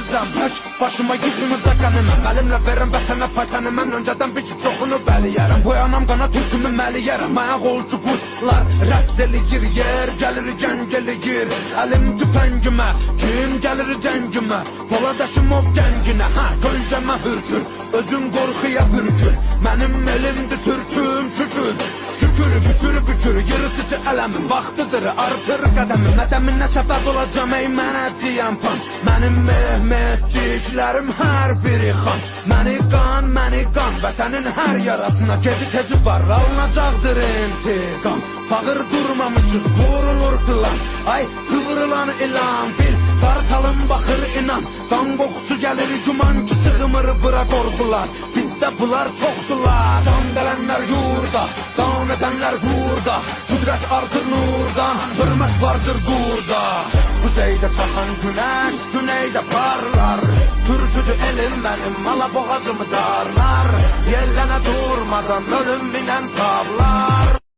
ölsəm tək başıma yığınıza qəniməm. Əlimlə verim vətənə paytanı, mən öncədən bir ki çoxunu bəliyərəm. Boyanam qana türkümü məliyərəm. Ayaq olcu butlar rəqs eləyir, yer gəlir gəng eləyir. Əlim tüfəngimə, kim gəlir cəngimə? Poladaşım ov gənginə, gölgəmə hürkür. Özün qorxuya bürkür, mənim elimdir türküm şükür. Şükür, bükür, bükür, yırtıcı ələmin vaxtıdır, artır qədəmi. Mədəminə səbəb olacam, ey mənə deyən pan. Mənim Mehmetciklərim hər biri xan. Məni qan, vətənin hər yarasına gezi tezi var, alınacaqdır intiqam. Bağır durmamışıq, vurulur plan. Ay, qıvrılan ilan, bil, qartalım baxır inan. Qan qoxusu gəlir, güman ki sığmır bura qorxular. Bizdə bunlar çoxdular, can gələnlər yurda, qan edənlər burada. Qüdrət artır nurdan, hörmət vardır burada. Kuzeydə çaxan günəş, güneydə parlar. Türküdür elim mənim, ala boğazımı darlar. Yellənə durmadan ölüm binən tavlar.